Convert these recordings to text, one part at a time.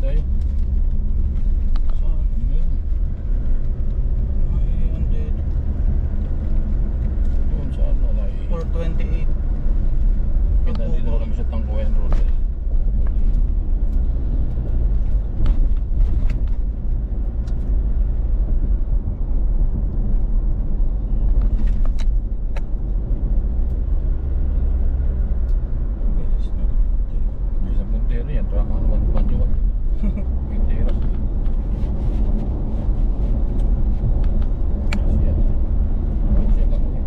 tayo. Saan? Ay, andito. Doon sa ano, 428. Pinandito na kami sa Tangkuyan Road. Bilis na. Bisa puntero yan, tuwa ka naman banyo. Puntero. Yan. Siya ka mo yan.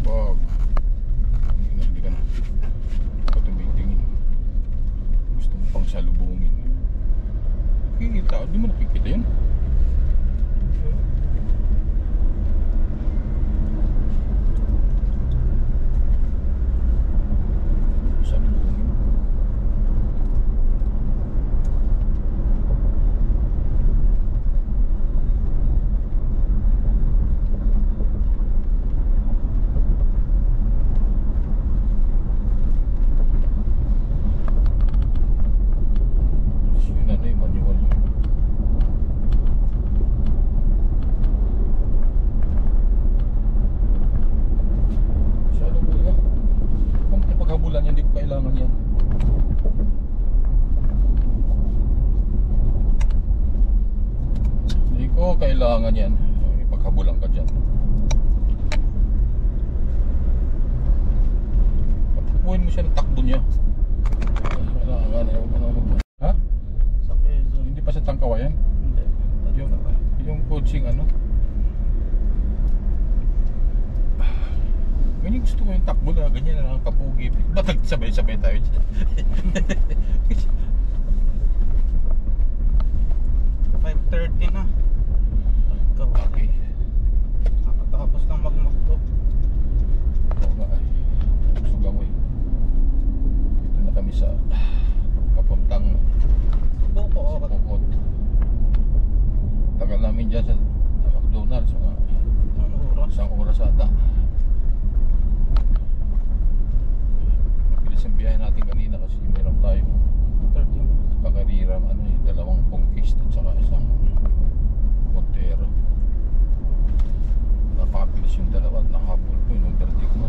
Wag. Hindi ka na. Patubig-tingin. Gusto mo pang salubungin. Nakikita. Di mo nakikita yun? Salubungin. Yun ano yung manual yun. Salubungin. Kung paghabulan yan, di ko kailangan yan. Hindi ko kailangan yan. Ipaghabulan ka dyan. Patakbuhin mo siya ng takbo niya. Kailangan. Ewan ko naman ba? Ha? Sa Quezon. Hindi pa sa Tangkawayan? Hindi. Yung coaching ano? Ganyan gusto ko yung takbo na ganyan na lang kapugi. Ba't nagsabay-sabay tayo dyan? 5:30 na. Ikaw. Okay. Nakatapos lang magmakto. Oo nga ay. Busog ako eh. Dito na kami sa papuntang Boko sa ako. Pukot. Tagal namin dyan sa McDonald's. Mga Ang oras. isang oras ata. Mabilis ang biyahe natin kanina kasi meron tayong 30 minutes. kakariram ano eh, dalawang Conquist at saka isang Montero. Napakabilis yung dalawa at nakahabol po yung overtake mo.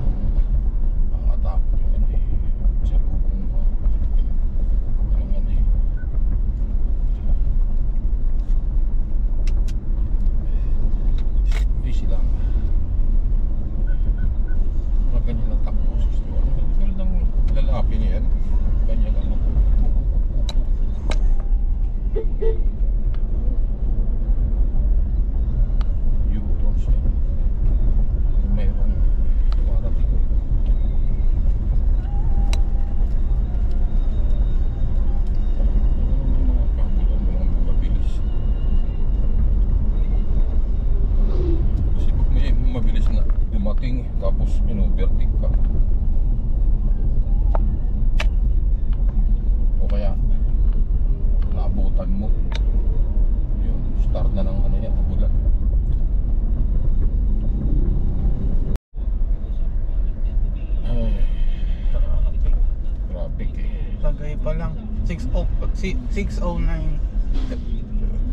Nakakatakot yung ano eh. Sa lubong mo. Anong ano eh. Easy lang. Mga ganyan ang takbo. Pero ng lalaki niya yan. Ganyan ano. U-turn siya. Mayroong dumarating. Mga kabulan mo lang mabilis. Kasi pag may mabilis na dumating tapos in-overtake ka o kaya naabutan mo yung start na ng ano yan, kabulan. Ay, traffic eh. Lagay pa lang. 609.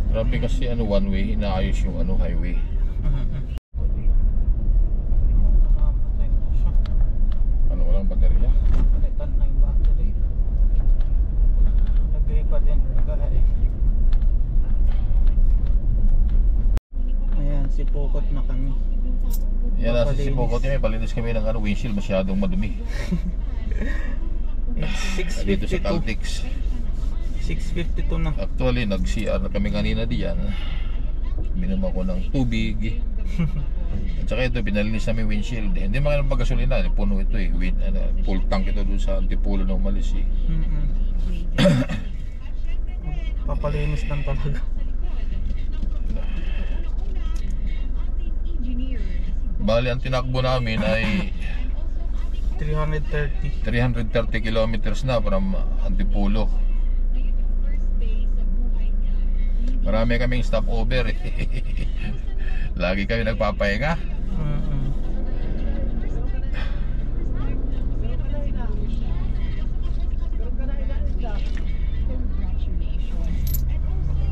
Traffic kasi ano, one way, inaayos yung ano, highway. Nakamatay na siya. Ano, walang baterya. Palitan na yung battery. Lagay pa din. Lagay. Sipokot na kami. Yan, nasa Papalinis. Sipokot yun, palinis kami ng windshield, masyadong madumi. It's Dito sa 6:52. Caltex. 6:52 na. Actually, nag-CR na kami kanina diyan. Minom ako ng tubig. At saka ito, pinalinis namin windshield. Hindi makailang pagkasulina, puno ito eh. Full tank ito doon sa Antipolo na umalis eh. Papalinis lang talaga. Bali, ang tinakbo namin ay 330. 330 kilometers na from Antipolo. Marami kaming stopover eh. Lagi kami nagpapahinga.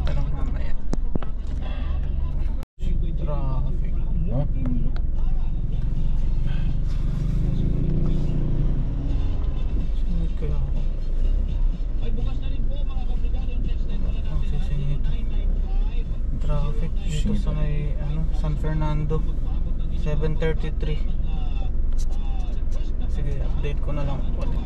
Parang mamaya. Traffic. No? Singit kaya ako. Ang sisingit. Traffic dito sa may San Fernando. 7:33. Sige, update ko na lang ulit.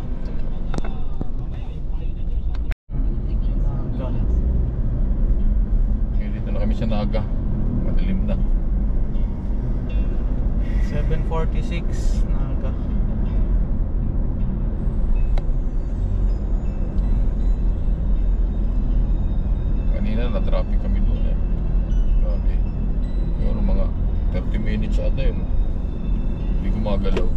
Dito na kami sa Naga. Madilim na. 7:46 Naga. Kanina na-traffic kami doon eh. Grabe. Pero mga 30 minutes ata yun. Hindi gumagalaw.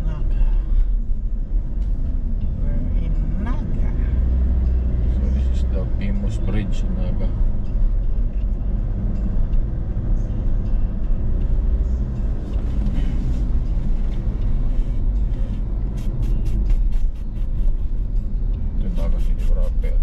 Naga. We're in Naga. So this is the famous bridge in Naga. Ito Naga City proper.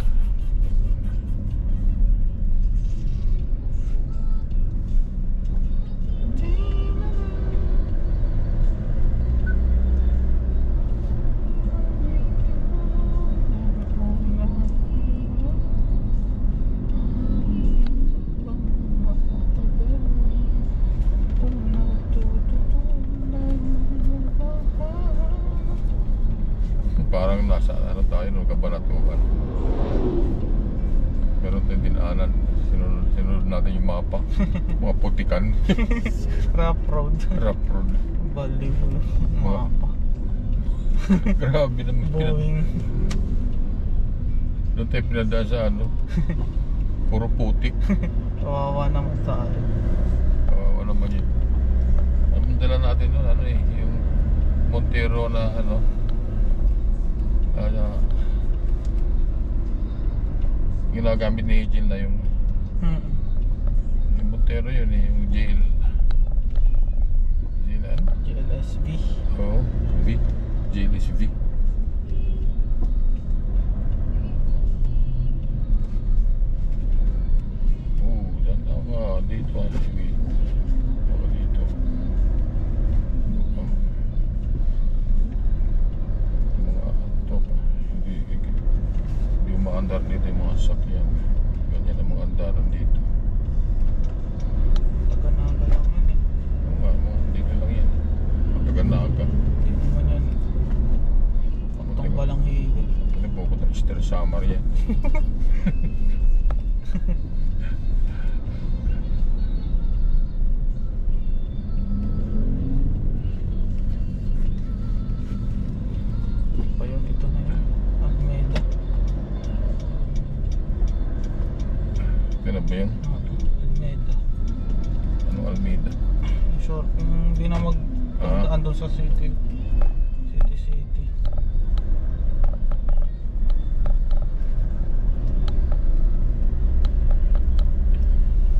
Parang nasa tayo nung Kabanatuan. Meron tayong dinaanan. Sinunod natin yung mapa. Mga putikan. Rough road. Rough road. Baliw. Mapa. Grabe naman. Boeing. Doon tayo pinadaan sa puro putik. Kawawa naman tayo. Kawawa naman yun. Ang dala natin doon, yung Montero na ginagamit ni Jill na yung Montero yun eh, yung Jill GLSV. Oo, V. Jill is V. Ganda ka dito dito. Hindi umaandar dito yung mga sakyan. Ganyan ang mga andaran dito. Taga-Naga lang yan eh. Dito lang yan. Taga-Naga. Hindi naman yan. Papuntang Balanghiga. Ano po ko ng Easter Summer yan. Pa yun, ito na yun. Almeida. Ito na ba yun? Almeida. Anong Almeida? Sure, hindi na magtandaan doon sa city. City.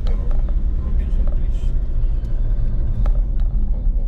Pero Robinson Place. Oo.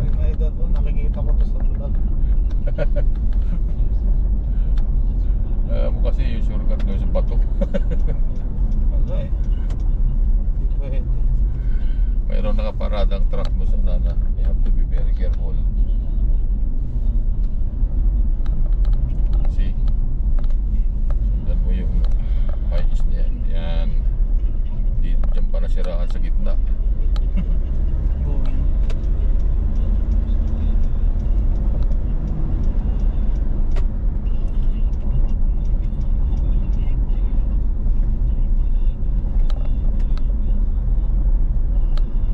Ay, may edad to, nakikita ko to sa vlog. Alam mo kasi yung shortcut doon sa bato. Wala eh. Hindi pwede. Mayroon nakaparadang truck mo sa nana. You have to be very careful. See? Sundan mo yung highs niya. Yan. Diyan pa nasiraan sa gitna. Buhay.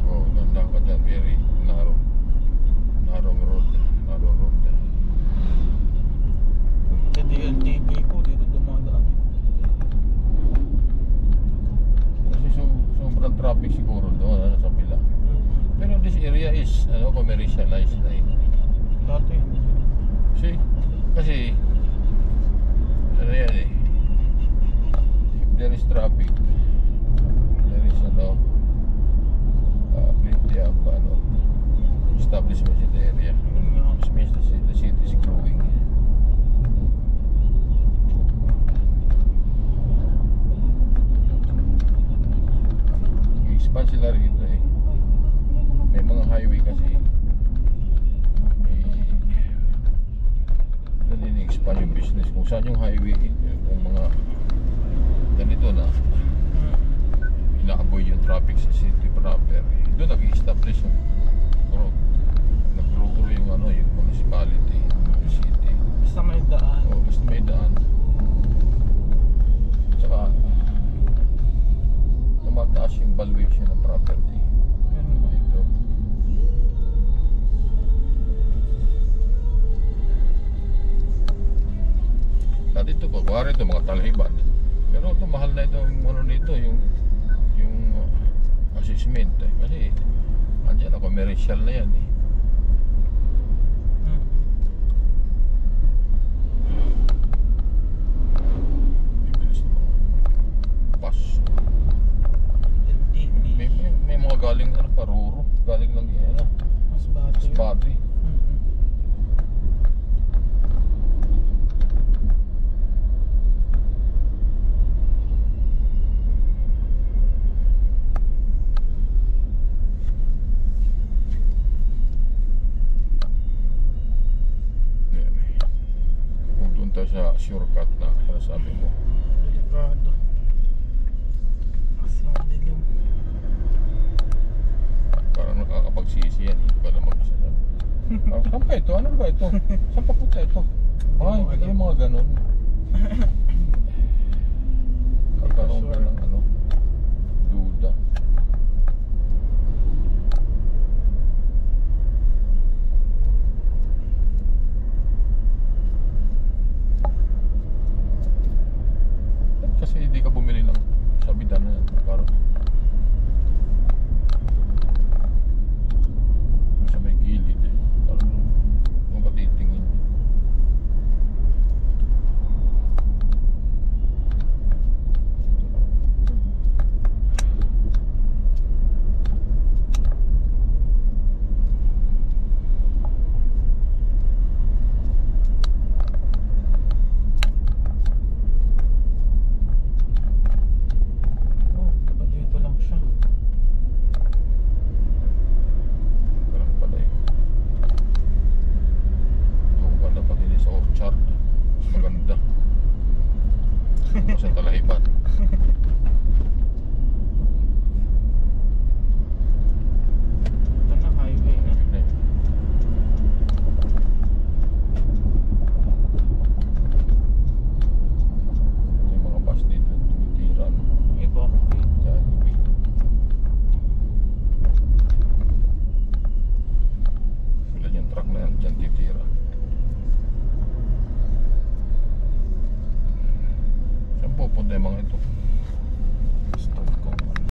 Oh, nanda ka dyan. Very narrow. Narrow road. Narrow road. Sa DLTV ko, dito dumadaan. Kasi sobrang traffic siguro doon. Ano, sa pila. Pero this area is commercialized na eh. Dati. See? Kasi ano yan eh. If there is traffic, there is plenty of establishments in the area. Yun nga. Which means the city is growing. Expand sila rito eh. May mga highway kasi expand yung business. Kung saan yung highway, kung mga ganito na ina-avoid yung traffic sa city proper, doon nag-establish yung growth. Nag-grow yung yung municipality, yung city. Basta may daan. O basta may daan. Tsaka tumataas yung valuation ng property Yun nga. dito. Dati ito, pagwari ito, mga talhiban. Pero ito, mahal na ito yung nito, yung assessment eh. Kasi, andyan na, commercial na yan eh. Bibilis na mga pass. LTV. May mga galing, paruro. Galing lang yan, Masbate. Masbate. Sa shortcut na sinasabi mo. Delikado. Kasi madilim. Parang nakakapagsisi yan. Hindi ka lang mag-isa. Saan pa ito? Ano ba ito? Saan pa punta ito? Ay, yung mga ganun. Kakaroon ka ng duda.